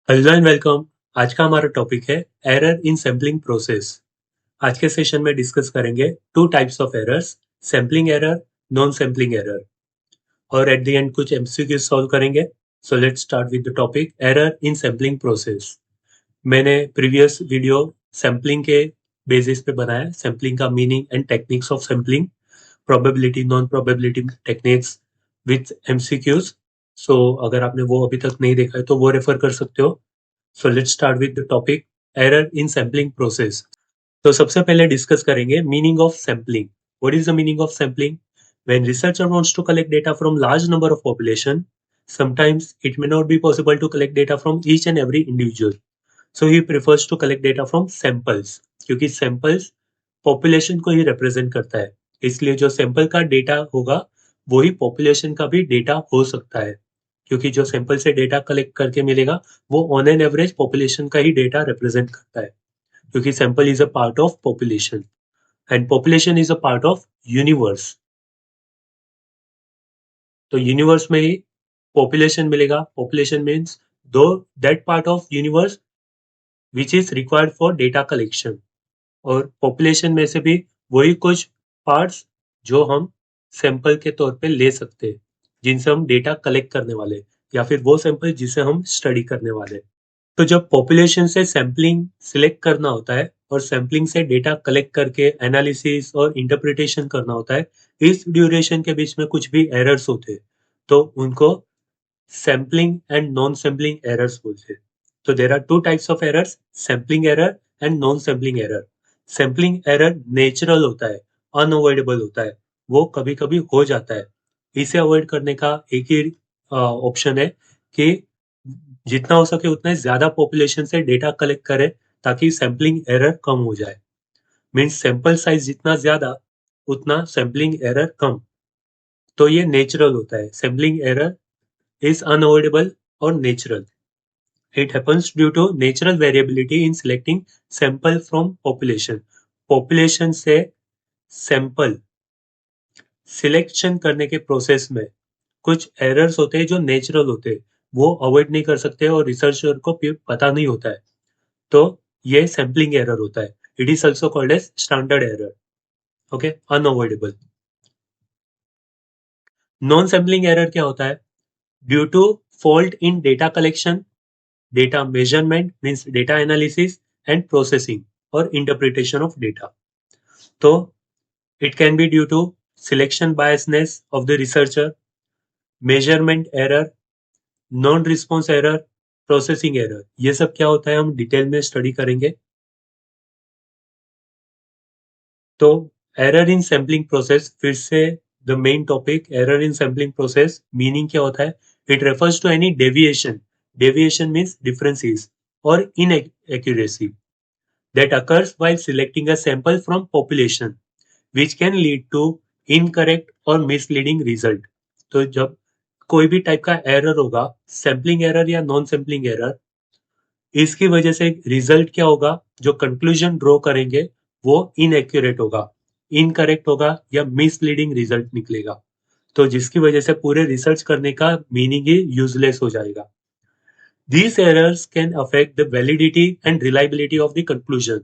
Hello and welcome. आज का हमारा टॉपिक है एरर इन सैम्पलिंग प्रोसेस। आज के सेशन में डिस्कस करेंगे two types of errors, sampling error, non sampling error, और एट द एंड कुछ एमसीक्यू सॉल्व करेंगे। So let's start with the topic error in sampling process. मैंने previous video sampling के basis पे बनाया, सैम्पलिंग का meaning and techniques of sampling, probability non probability techniques with MCQs. So अगर आपने वो अभी तक नहीं देखा है तो वो रेफर कर सकते हो। सो let's start with the topic error in sampling process. तो सबसे पहले डिस्कस करेंगे meaning of sampling. What is the meaning of sampling? When researcher wants to collect data from large number of population, sometimes it may not be possible to collect data from each and every individual. So he prefers to collect data from samples, क्योंकि samples population को ही represent करता है। इसलिए जो sample का data होगा वही population का भी data हो सकता है, क्योंकि जो sample से data collect करके मिलेगा वो on an average population का ही data represent करता है, क्योंकि sample is a part of population and population is a part of universe। तो यूनिवर्स में ही पॉपुलेशन मिलेगा। पॉपुलेशन मीन्स दो that part of universe which is required for data collection, और population में से भी वही कुछ पार्ट्स जो हम सैंपल के तौर पे ले सकते हैं, जिनसे हम डेटा कलेक्ट करने वाले, या फिर वो सैंपल जिसे हम स्टडी करने वाले। तो जब पॉपुलेशन से सैम्पलिंग सिलेक्ट करना होता है और सैम्पलिंग से डेटा कलेक्ट करके एनालिसिस और इंटरप्रिटेशन करना होता है, इस ड्यूरेशन के बीच में कुछ भी एरर्स होते हैं तो उनको sampling and non sampling errors बोलते हैं। तो there are two types of errors, sampling error and non sampling error. Sampling error natural होता है, अनअवॉइडेबल होता है, वो कभी कभी हो जाता है। इसे अवॉइड करने का एक ही ऑप्शन है कि जितना हो सके उतना ज्यादा पॉपुलेशन से डेटा कलेक्ट करें, ताकि सैम्पलिंग एरर कम हो जाए। मीन्स सैंपल साइज जितना ज्यादा उतना सैम्पलिंग एरर कम। तो ये नेचुरल होता है। Sampling error is unavoidable or natural. It happens due to natural variability in selecting sample from population. Population से sample सिलेक्शन करने के प्रोसेस में कुछ एरर्स होते हैं जो नेचुरल होते हैं, वो अवॉइड नहीं कर सकते और रिसर्चर को फिर पता नहीं होता है, तो ये सैम्पलिंग एरर होता है। It is also called as standard error. Okay, unavoidable. Non sampling error क्या होता है? Due to fault in data collection, data measurement means data analysis and processing or interpretation of data. So it can be due to selection biasness of the researcher, measurement error, non-response error, processing error। ये सब क्या होता है हम detail में study करेंगे। तो error in sampling process, फिर से the main topic, error in sampling process meaning क्या होता है? It refers to any deviation, deviation means differences और inaccuracy that occurs while selecting a sample from population, which can lead to incorrect or misleading result। तो जब कोई भी type का error होगा, सैम्पलिंग एरर या नॉन सैम्पलिंग एरर, इसकी वजह से रिजल्ट क्या होगा? जो कंक्लूजन ड्रॉ करेंगे वो इनएक्यूरेट होगा, इनकरेक्ट होगा या मिसलीडिंग रिजल्ट निकलेगा, तो जिसकी वजह से पूरे रिसर्च करने का मीनिंग ही यूजलेस हो जाएगा। These errors can affect the validity and reliability of the conclusion.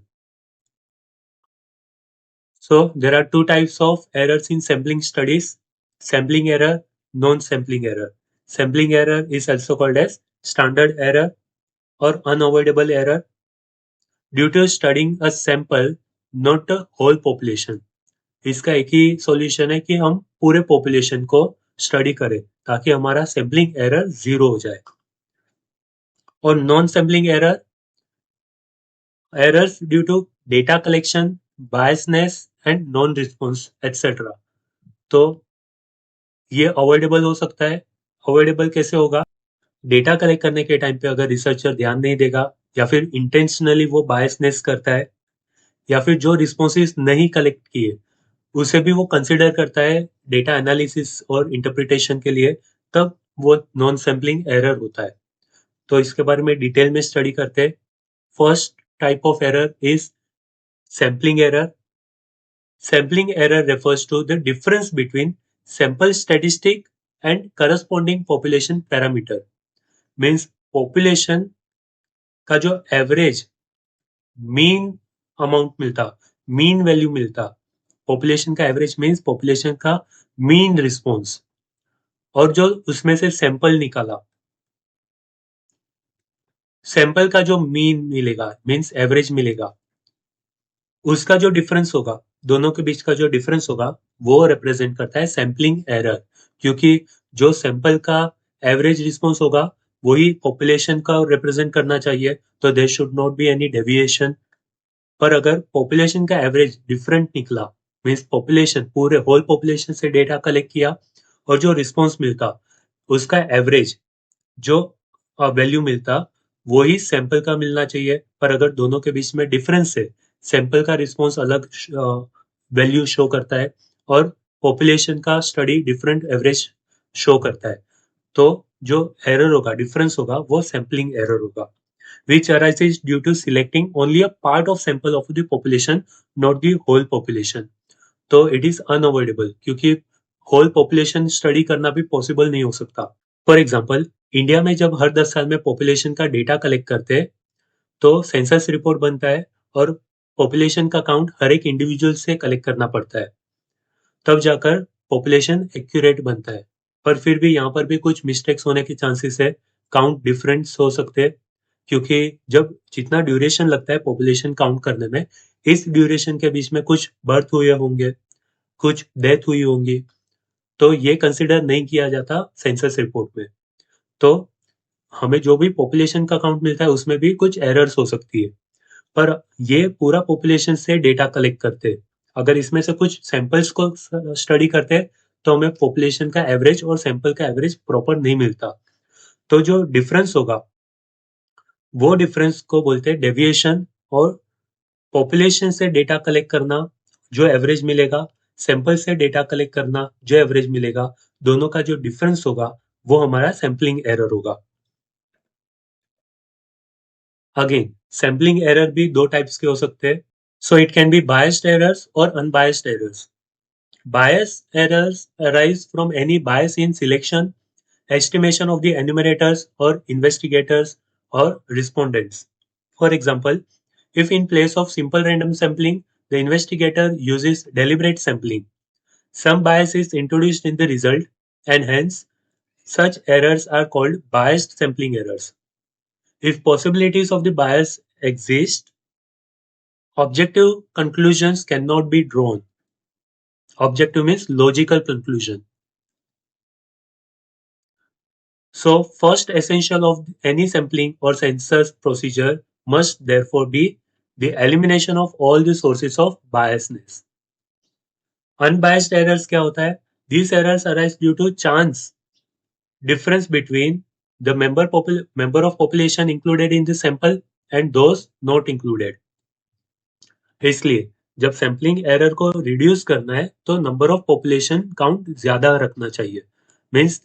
So there are two types of errors in sampling studies: sampling error, non-sampling error. Sampling error is also called as standard error or unavoidable error due to studying a sample, not a whole population. इसका एक ही solution है कि हम पूरे population को study करें ताकि हमारा सैम्पलिंग एरर जीरो हो जाए। और non sampling error, errors due to data collection, biasness and non-response etc. तो ये अवॉइडेबल हो सकता है। अवॉइडेबल कैसे होगा? डेटा कलेक्ट करने के टाइम पे अगर रिसर्चर ध्यान नहीं देगा, या फिर इंटेंशनली वो बायसनेस करता है, या फिर जो रिस्पॉन्सेज नहीं कलेक्ट किए उसे भी वो कंसिडर करता है डेटा एनालिसिस और इंटरप्रिटेशन के लिए, तब वो नॉन सैम्पलिंग एरर होता है। तो इसके बारे में डिटेल में स्टडी करते हैं। First type of error is sampling error. Sampling error refers to the difference between sample statistic and corresponding population parameter. Means population का जो एवरेज मीन अमाउंट मिलता, मीन वैल्यू मिलता, पॉपुलेशन का एवरेज मीन्स पॉपुलेशन का mean response, और जो उसमें से सैंपल निकाला, सैंपल का जो मीन मिलेगा मीन्स एवरेज मिलेगा, उसका जो डिफरेंस होगा, दोनों के बीच का जो डिफरेंस होगा, वो रिप्रेजेंट करता है सैम्पलिंग एरर। क्योंकि जो सैंपल का एवरेज रिस्पॉन्स होगा वही पॉपुलेशन का रिप्रेजेंट करना चाहिए, तो there should not be any deviation. पर अगर पॉपुलेशन का एवरेज डिफरेंट निकला, मीन्स पॉपुलेशन पूरे होल पॉपुलेशन से डेटा कलेक्ट किया और जो रिस्पॉन्स मिलता उसका एवरेज जो वैल्यू मिलता वही सैंपल का मिलना चाहिए। पर अगर दोनों के बीच में डिफरेंस है, सैंपल का रिस्पॉन्स अलग वैल्यू शो करता है और पॉपुलेशन का स्टडी डिफरेंट एवरेज शो करता है, तो जो एरर होगा, डिफरेंस होगा, वो सैम्पलिंग एरर होगा, which arises due to selecting only a part of sample of the population, not the whole population. तो it is unavoidable क्योंकि होल पॉपुलेशन स्टडी करना भी पॉसिबल नहीं हो सकता। फॉर एग्जाम्पल, इंडिया में जब हर 10 साल में पॉपुलेशन का डेटा कलेक्ट करते हैं तो सेंसस रिपोर्ट बनता है और पॉपुलेशन का काउंट हर एक इंडिविजुअल से कलेक्ट करना पड़ता है, तब जाकर पॉपुलेशन एक्यूरेट बनता है। पर फिर भी यहाँ पर भी कुछ मिस्टेक्स होने के चांसेस है, काउंट डिफरेंस हो सकते हैं, क्योंकि जब जितना ड्यूरेशन लगता है पॉपुलेशन काउंट करने में, इस ड्यूरेशन के बीच में कुछ बर्थ हुए होंगे, कुछ डेथ हुई होंगी, तो ये कंसिडर नहीं किया जाता सेंसस रिपोर्ट में। तो हमें जो भी पॉपुलेशन का काउंट मिलता है उसमें भी कुछ एरर्स हो सकती है, पर ये पूरा पॉपुलेशन से डेटा कलेक्ट करते हैं। अगर इसमें से कुछ सैंपल्स को स्टडी करते हैं तो हमें पॉपुलेशन का एवरेज और सैंपल का एवरेज प्रॉपर नहीं मिलता, तो जो डिफरेंस होगा वो डिफरेंस को बोलते हैं डेविएशन। और पॉपुलेशन से डेटा कलेक्ट करना जो एवरेज मिलेगा, सैंपल से डेटा कलेक्ट करना जो एवरेज मिलेगा, दोनों का जो डिफरेंस होगा वो हमारा सैम्पलिंग एरर होगा। अगेन सैम्पलिंग एरर भी दो टाइप्स के हो सकते हैं, so it can be biased errors और unbiased errors. Bias errors arise from any bias in selection, estimation of the enumerators or investigators or respondents. For example, if in place of simple random sampling, the investigator uses deliberate sampling, some bias is introduced in the result, and hence such errors are called biased sampling errors. If possibilities of the bias exist, objective conclusions cannot be drawn. Objective means logical conclusion. So first essential of any sampling or census procedure must therefore be the elimination of all the sources of biasness. Unbiased errors क्या होता है? These errors arise due to chance difference between the member of population included in the sample and those not included. इसलिए जब sampling error को reduce करना है तो number of population count ज्यादा रखना चाहिए, मीन्स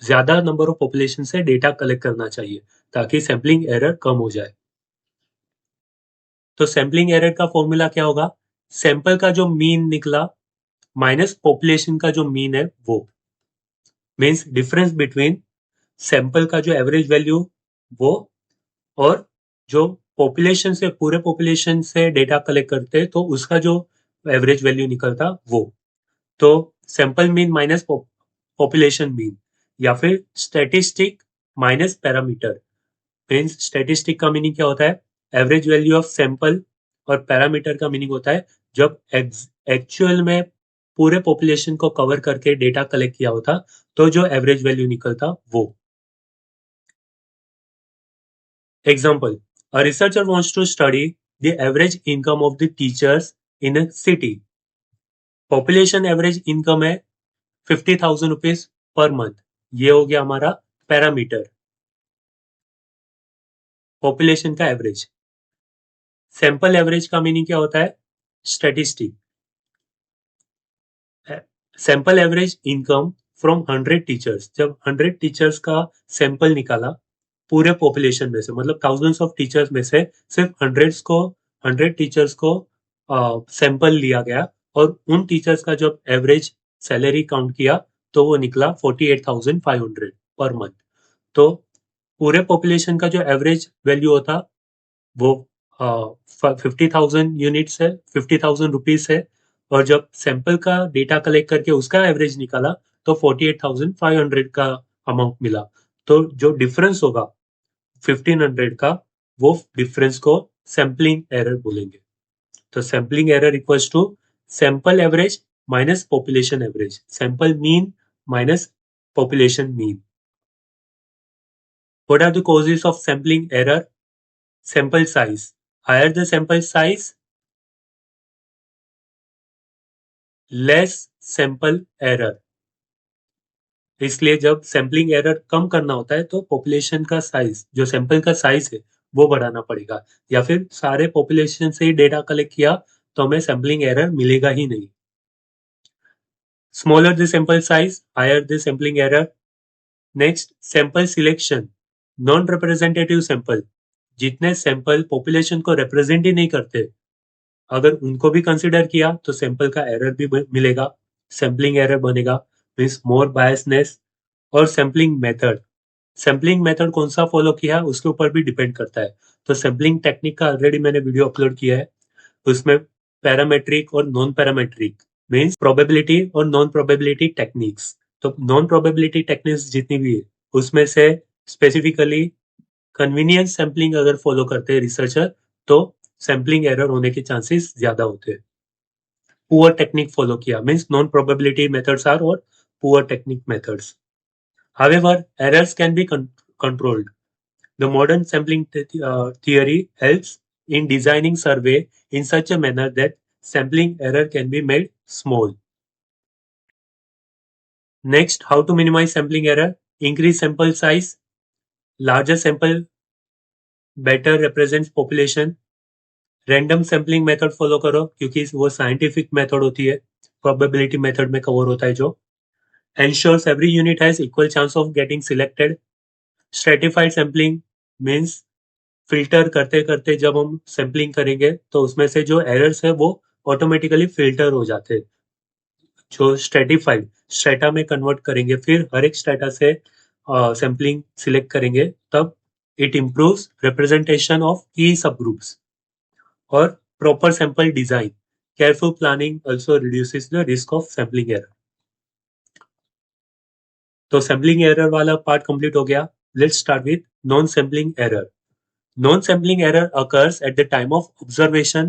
ज्यादा नंबर ऑफ पॉपुलेशन से डेटा कलेक्ट करना चाहिए ताकि सैम्पलिंग एरर कम हो जाए। तो सैम्पलिंग एरर का फॉर्मूला क्या होगा? सैंपल का जो मीन निकला माइनस पॉपुलेशन का जो मीन है वो, मीन्स डिफरेंस बिटवीन सैंपल का जो एवरेज वैल्यू वो और जो पॉपुलेशन से पूरे पॉपुलेशन से डेटा कलेक्ट करते हैं तो उसका जो एवरेज वैल्यू निकलता वो। तो sample mean minus population mean, या फिर statistic minus parameter. Means statistic का मीनिंग क्या होता है? एवरेज वैल्यू ऑफ सैंपल, और पैरामीटर का मीनिंग होता है जब एक्चुअल में पूरे पॉपुलेशन को कवर करके डेटा कलेक्ट किया होता तो जो एवरेज वैल्यू निकलता वो। Example, a researcher wants to study the average income of the teachers in a city. Population average income है 50,000 रुपीज पर मंथ, ये हो गया हमारा पैरामीटर, पॉपुलेशन का एवरेज। सैंपल एवरेज का मीनिंग क्या होता है? Statistic. Sample average income from 100 teachers, जब 100 टीचर्स का सैंपल निकाला पूरे पॉपुलेशन में से, मतलब थाउजेंड्स ऑफ टीचर्स में से सिर्फ 100 टीचर्स को सैंपल लिया गया और उन टीचर्स का जब एवरेज सैलरी काउंट किया तो वो निकला 48,500 पर मंथ। तो पूरे पॉपुलेशन का जो एवरेज वैल्यू होता वो 50,000 यूनिट्स है, 50,000 रुपीज है, और जब सैंपल का डेटा कलेक्ट करके उसका एवरेज निकाला तो 48,500 का अमाउंट मिला। तो जो डिफरेंस होगा 1500 का, वो डिफरेंस को सैम्पलिंग एरर बोलेंगे। तो sampling error equals to sample average minus population average, sample mean minus population mean. What are the causes of sampling error? Sample size. Higher the sample size, less sample error. इसलिए जब sampling error कम करना होता है तो population का size, जो sample का size है, वो बढ़ाना पड़ेगा, या फिर सारे पॉपुलेशन से ही डेटा कलेक्ट किया तो हमें सैम्पलिंग एरर मिलेगा ही नहीं। Smaller the sample size, higher the sampling error. Next, sample selection. Non representative sample, जितने सैंपल पॉपुलेशन को रिप्रेजेंट ही नहीं करते, अगर उनको भी कंसिडर किया तो सैंपल का एरर भी मिलेगा, सैम्पलिंग एरर बनेगा, मीन्स मोर बायसनेस। और सैम्पलिंग मेथड, सैम्पलिंग मेथड कौन सा फॉलो किया उसके ऊपर भी डिपेंड करता है। तो सैम्पलिंग टेक्निक का ऑलरेडी मैंने वीडियो अपलोड किया है, उसमें पैरामेट्रिक और नॉन पैरामेट्रिक, मीन्स प्रोबेबिलिटी और नॉन प्रोबेबिलिटी टेक्निक्स। तो नॉन प्रोबेबिलिटी टेक्निक्स जितनी भी है उसमें से स्पेसिफिकली कन्वीनियंस सैम्पलिंग अगर फॉलो करते हैं रिसर्चर, तो सैम्पलिंग एरर होने के चांसेस ज्यादा होते हैं। पुअर टेक्निक फॉलो किया means non probability methods are और poor technique methods. However, errors can be controlled. The modern sampling theory helps in designing survey in such a manner that sampling error can be made small. Next, how to minimize sampling error? Increase sample size. Larger sample better represents population. Random sampling method follow करो क्योंकि वो scientific method होती है, probability method में cover होता है जो। ensures every unit has equal chance of getting selected. Stratified sampling means filter करते करते जब हम सैम्पलिंग करेंगे तो उसमें से जो एरर्स है वो ऑटोमेटिकली फिल्टर हो जाते हैं। जो स्ट्रेटिफाइड स्ट्रेटा में कन्वर्ट करेंगे, फिर हर एक स्ट्रेटा से सैम्पलिंग सिलेक्ट करेंगे, तब इट इम्प्रूव्स रिप्रेजेंटेशन ऑफ की सब ग्रुप्स। और proper sample design, careful planning also reduces the risk of sampling error. तो सैम्पलिंग एरर वाला पार्ट कंप्लीट हो गया। Let's start with non sampling error. Non-sampling error occurs at the time of observation,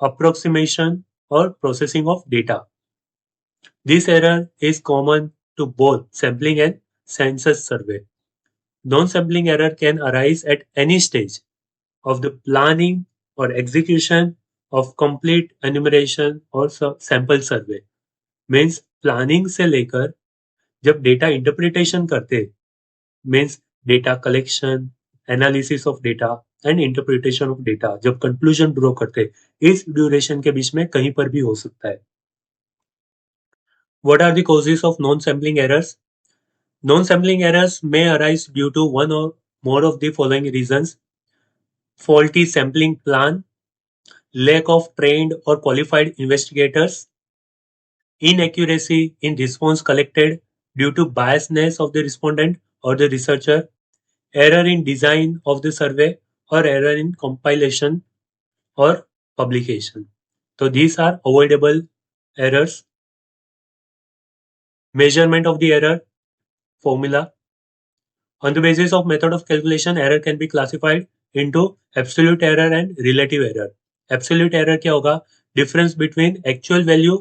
approximation, or processing of data. This error is common to both sampling and census survey. Non-sampling error can arise at any stage of the planning or execution of complete enumeration or sample survey. Means planning से लेकर जब data interpretation करते, means data collection, analysis of data and interpretation of data, जब conclusion draw करते, इस duration के बीच में कहीं पर भी हो सकता है। What are the causes of non-sampling errors? Non-sampling errors may arise due to one or more of the following reasons: faulty sampling plan, lack of trained or qualified investigators, inaccuracy in response collected due to biasness of the respondent or the researcher, error in design of the survey, or error in compilation or publication. So these are avoidable errors. Measurement of the error formula. On the basis of method of calculation, error can be classified into absolute error and relative error. Absolute error क्या होगा? Difference between actual value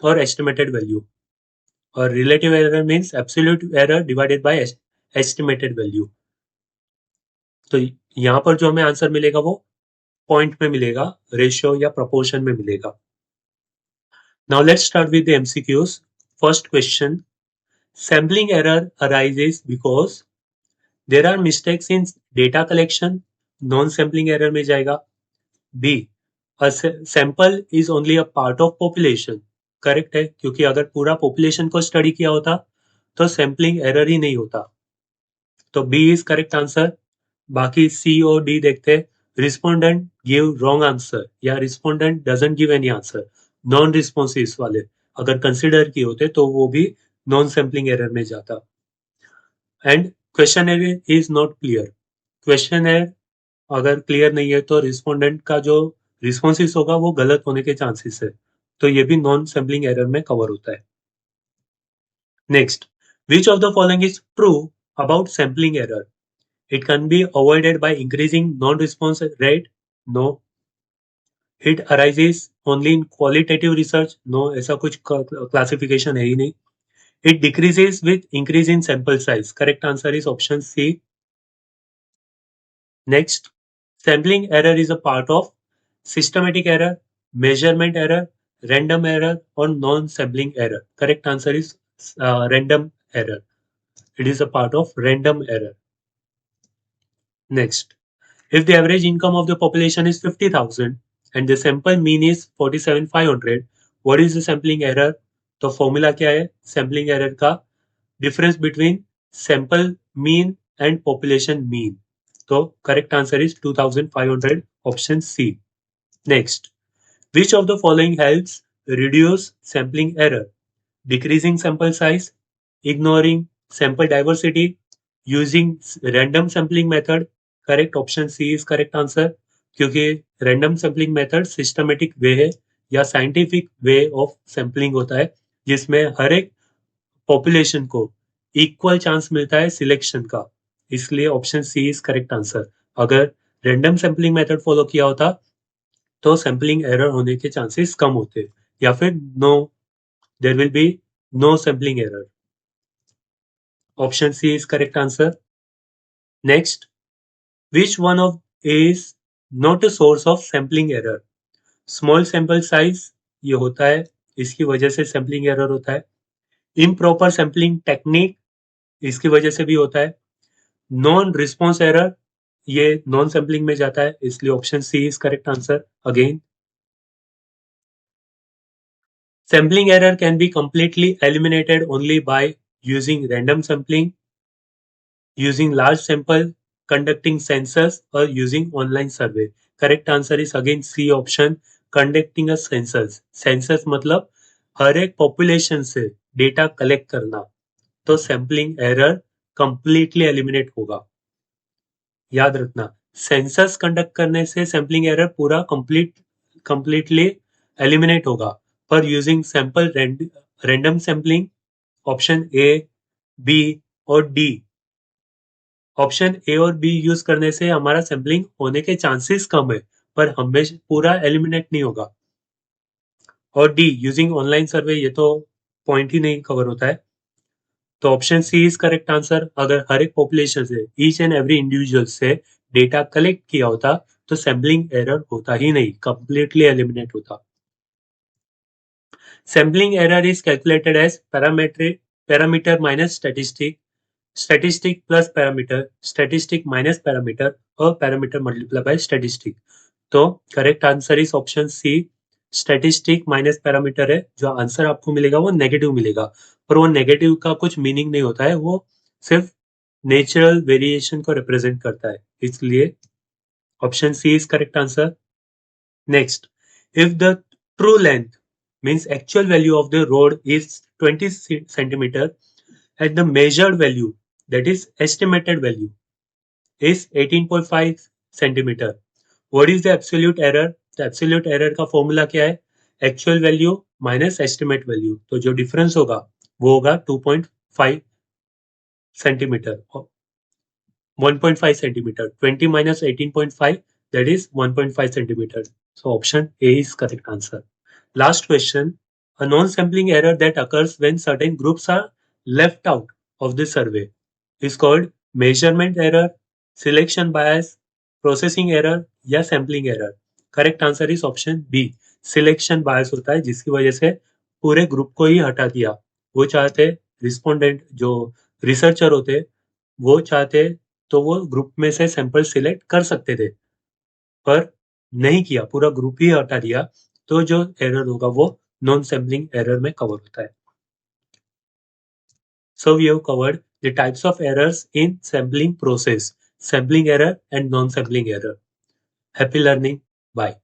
or estimated value. और relative error means absolute error divided by estimated value. तो यहाँ पर जो हमें answer मिलेगा वो पॉइंट में मिलेगा, रेशियो या प्रोपोर्शन में मिलेगा। Now let's start with the MCQs. First question: sampling error arises because there are mistakes in data collection. Non-sampling error में जाएगा। B, a sample is only a part of population. Correct है, क्योंकि अगर पूरा population को study किया होता तो सैम्पलिंग एरर ही नहीं होता। तो बी इज करेक्ट आंसर। बाकी सी और डी देखते हैं। रिस्पोंडेंट गिव रॉन्ग आंसर या respondent doesn't give any answer, non responsive वाले अगर कंसिडर किए होते तो वो भी नॉन सैम्पलिंग एरर में जाता। And question is not clear. Question अगर क्लियर नहीं है तो रिस्पोंडेंट का जो रिस्पॉन्सिस होगा वो गलत होने के चांसेस है, तो ये भी नॉन सैम्पलिंग एरर में कवर होता है। Next, which of the following is true about sampling error? It can be avoided by increasing non response rate? No. It arises only in qualitative research? No, ऐसा कुछ classification है ही नहीं। It decreases with increase in sample size? Correct answer is option C. Next, sampling error is a part of systematic error, measurement error, random error, or non-sampling error. Correct answer is random error. It is a part of random error. Next, if the average income of the population is 50,000 and the sample mean is 47,500, what is the sampling error? तो formula क्या है sampling error का? Difference between sample mean and population mean. So correct answer is 2500, option C. Next, which of the following helps reduce sampling error? Decreasing sample size, ignoring sample diversity, using random sampling method? Correct option C is correct answer, क्योंकि random sampling method systematic way है या scientific way of sampling होता है जिसमें हर एक population को equal chance मिलता है सिलेक्शन का, इसलिए option C is correct answer. अगर रैंडम सैम्पलिंग मेथड फॉलो किया होता तो सैम्पलिंग एरर होने के चांसेस कम होते, या फिर no, there will be no sampling error. Option C is correct answer. Next, which one of is not a source of sampling error? Small sample size ये होता है, इसकी वजह से सैम्पलिंग एरर होता है। इम्प्रॉपर सैम्पलिंग टेक्निक, इसकी वजह से भी होता है। नॉन रिस्पॉन्स एरर, ये नॉन सैम्पलिंग में जाता है, इसलिए option C is correct answer again. Sampling error can be completely eliminated only by using random sampling, using large sample, conducting census, or using online survey. Correct answer is again C option, conducting a census. census मतलब हर एक population से data collect करना, तो sampling error completely eliminate होगा। याद रखना, census conduct करने से सैम्पलिंग एरर पूरा कंप्लीटली एलिमिनेट होगा, पर using sample random sampling, option A, B और डी, ऑप्शन ए और बी यूज करने से हमारा सैम्पलिंग होने के चांसेस कम है, पर हमेशा पूरा एलिमिनेट नहीं होगा। और डी यूजिंग ऑनलाइन सर्वे, ये तो पॉइंट ही नहीं कवर होता है, तो option C is correct answer. अगर हर एक पॉपुलेशन से ईच एंड एवरी इंडिविजुअल से डेटा कलेक्ट किया होता तो सैम्पलिंग एरर होता ही नहीं, कंप्लीटली एलिमिनेट होता। Sampling error is calculated as parameter minus statistic, statistic plus parameter, statistic minus parameter, और पैरामीटर मल्टीप्लाई बाय स्टैटिस्टिक। तो correct answer is option C, statistic minus parameter है। जो आंसर आपको मिलेगा वो नेगेटिव मिलेगा, पर वो नेगेटिव का कुछ मीनिंग नहीं होता है, वो सिर्फ नेचुरल वेरिएशन को रिप्रेजेंट करता है, इसलिए option C is correct answer. Next, if the true length means actual value of the road is 20 centimeter and the measured value, that is estimated value, is 18.5 centimeter, what is the absolute error? तो absolute error का formula क्या है? Actual value minus estimate value, तो जो difference होगा वो होगा 2.5 centimetre, 1.5 centimetre, 20 minus 18.5, that is 1.5 centimeter. So option A is correct answer. Last question, a non-sampling error that occurs when certain groups are left out of the survey is called measurement error, selection bias, processing error या sampling error. Correct answer is option B. Selection bias होता है जिसकी वजह से पूरे group को ही हटा दिया। वो चाहते रिस्पोंडेंट जो रिसर्चर होते, वो चाहते तो वो ग्रुप में से सैंपल सिलेक्ट कर सकते थे, पर नहीं किया, पूरा ग्रुप ही हटा दिया, तो जो एरर होगा वो नॉन सैम्पलिंग एरर में कवर होता है। So we have covered the types of errors in sampling process, sampling error and non-sampling error. Happy learning. Bye.